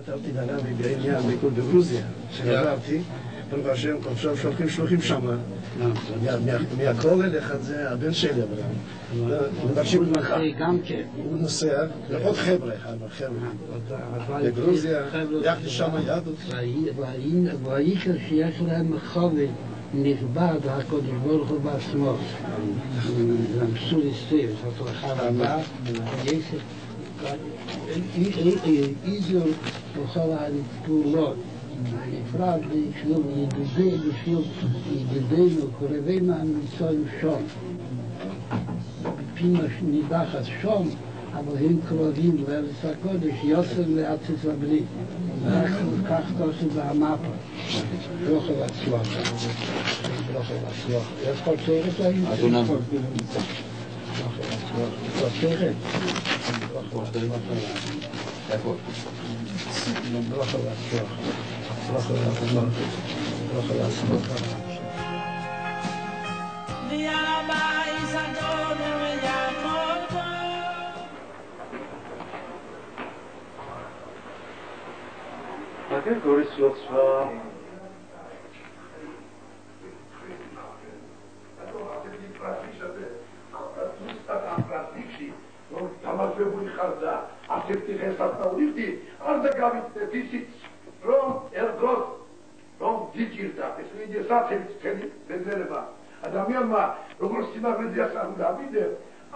כתבתי לנבי בעניין ביקור בגרוזיה, שחזרתי, ברוך השם, עכשיו שולחים שמה, מהכולל אחד זה הבן שלי אברהם, מבקשים ממך, הוא נוסע, ועוד חבר'ה, בגרוזיה, יחד שמה יהדות. והעיקר שיש להם חובל נכבד, הקודש ברוך הוא בעצמו, למסור היסטוריה, זאת הצלחה רבה, איזור בכל הפעולות, נפרד בשביל ידידינו, קרבינו המצויים שום. פינו נידחת שום, אבל הם קרובים לארץ הקודש, יוסף לארץ הברית. כך תעשו במפה. ברוך והצלחה. ברוך והצלחה. יש כל צורך להם? אדונה. ברוך והצלחה. ברוך Takie gorysłoctwa. დამარხებული ხარ და ასეთი ხესათა ვიხდი, არ დაგავიწყდეთ ისიც, რომ ერთდროს რომ გიჭირდა ეს ვიდეო საცემით თემი ბეზერება ადამიანმა როგორც სიმაღლეზე არ დავიდე,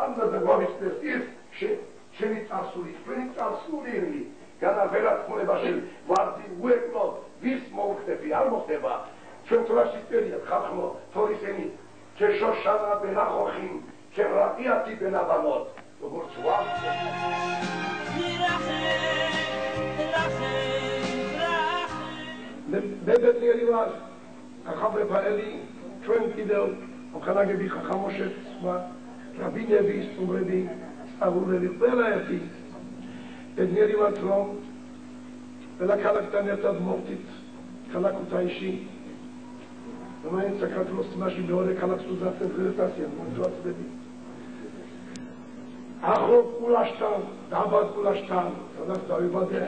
ამ და გვავიწყდეს ის შენი წარსული, ჩვენი წარსული განაველად ხმლებაში ვარდი უეკლოდ ვის მოუხდები, არ მოხდება ჩვენ თორაშისტერია ხალხო თორისენი შეშოშანა ბენახოხი შემრატიათი ბენაბამოთ როგორც ვარდი ბებეტლიერი ვარ ახალ ფარელი ჩვენ კიდევ ხალხები ხამოშეთ რაბინები სტუმრები სწავლულები ყველა ერთი ბედნიერი ვართ რომ ყველა ქალაქთან ერთად მოვდით ქალაქ ქუთაისში რომელიც საქართველოს თმაში მეორე ქალაქს უზრახებს ღირსასიან მოძრაობები ახო კულაშთან დაბა კულაშთან სადაც დავიბადე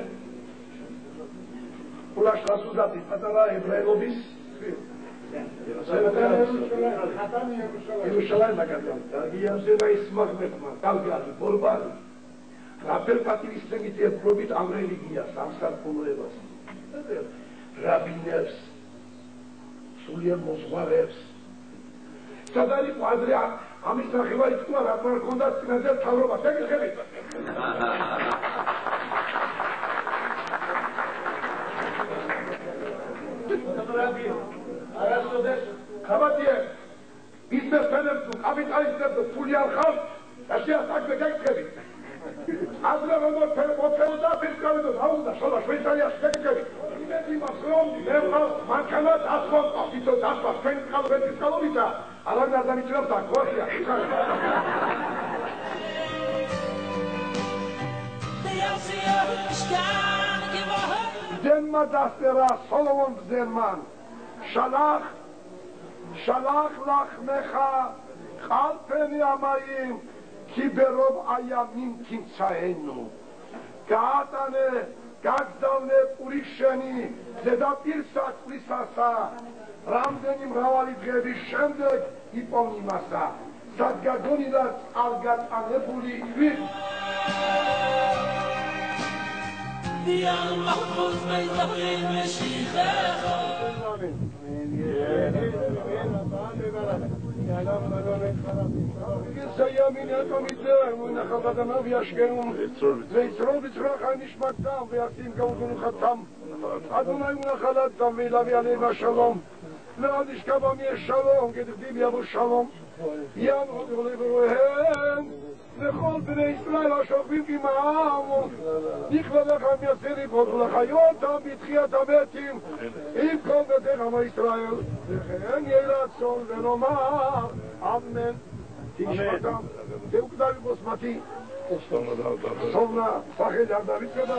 კულაშთას უზრახეთ პატარა ებრაელობის Ierushalayim magadan. Giyamzeva ismagmetman. Galgari, Borban. Rabel pativistemit eprobit am religias, am sarpuluevas. Rabinevs, sulier mozvarevs. Sadari padre amis nakheva itkma rabbar kondat sinazer tavroba. Tegilkhebit. Arasodes Khabatiye biznesmenler tu kapitalistler tu pulyar khal aşağı takbe gekkebi azra romo otelda fiskalido nauda shola Şveitsariya gekkebi imedi masrom nevqa mankanat asfalt afito asfalt fen kalvet fiskalovita alan adamı çırapta koşya Zenma dastera Solomon Zenman שלח לחמך חלפני המים כי ברוב הימים תמצאנו გაგზავნე პურის შენი ზედაპირსა წლისასა რამდენი მრავალი დღების შემდეგ იპოვ იმასა სად გაგონი და წყალგატანებული ქვით დიალ მაჰფუზ მეზაფი მეშიხეხო Sayamine komite ונחת וישכנו ויצרוב בצרח נשמתם ויחתים כאותנו חתם אדוני ונחלתם וילווה עליהם השלום לא נשכב עמי שלום כדכתיב יבוא שלום ינגולגוהן לכל בני ישראל השוכבים עמם נכבד לכם יצאני כל לחיות בתחיית המתים עם כל בתי עם ישראל וכן יהי רצון ונאמר אמן תשמעתם תוקדם בוסמתי סובנה פחד ירדנית כדה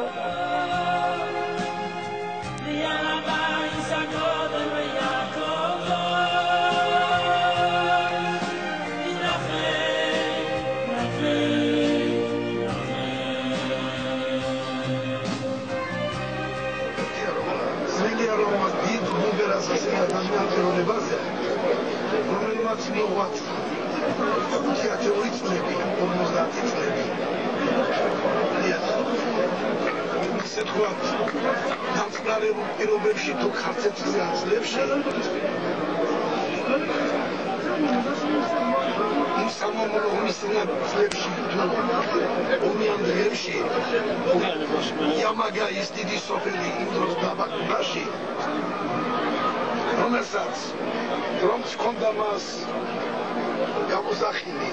რომელმაც მოღვაწა 5 წლები 50 წლები ისე თქვა დამწყნარებულ პირობებში თუ ხარცეთზე აძლევში იმ სამომავლო მისნაბებში თუ ომიან დღეებში იამაგაის დიდი სოფელი იმ დროს დაბაყდაში რომელსაც რომც ჰქონდა მას გამოსახილი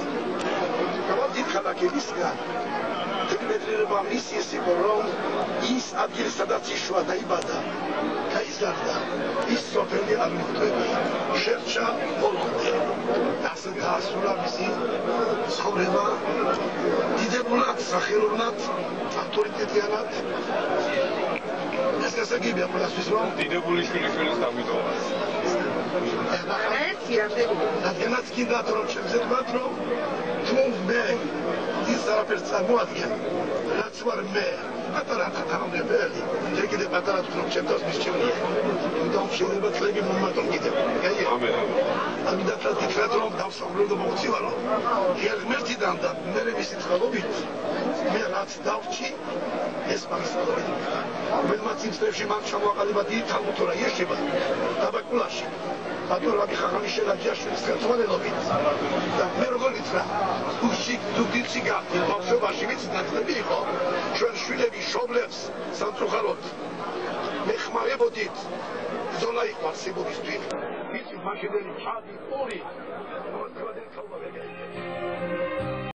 გავდით ქალაქებისგან თქმედრება მისის იყო რომ ის ადგილი სადაც იშვა დაიბადა გაიზარდა ის სოფელი არ მიხვდება შერჩა ბოლომდე ასე დაასრულა მისი ცხოვრება დიდებულად სახელოვნად ავტორიტეტიანად ეს გასაგებია ყველასთვის რომ დიდებული შვილიშვილის დამიტოვა რადგანაც კიდათ რომ ჩემზე თქვათ რომ თუ მე ის არაფერს წარმოადგენ რაც ვარ მე პატარა თანამდებელი შეგიდე პატარა თუ რომ ჩემთვის მისჩემია იმიტომ შეიძლება წლები მომატონ კიდევ ამიტომ გითხრათ რომ დავსაუბრებ და მოვცივარო ღმერთიდან და მე მისი წყალობით მე რაც დავჭი ეს მასწავლებელი რომელმაც იმ წლებში მან ჩამოაყალიბა დიდი თალმუთორა იეშება დაბაკულაში ბატონი ხახამის შენაჯაშვილის ხელმძღვანელობით და მე როგორ გითხრა თუ გიცი გახდი ბავშვობაში ვიცი დაწები იყო ჩვენ შვილები შობლებს სამწუხაროდ მე ხმარებოდით ბრძოლა იყო არსებობისთვის ვიცი მაშინელი ჩადი ორი მოწყობილ ხალხებია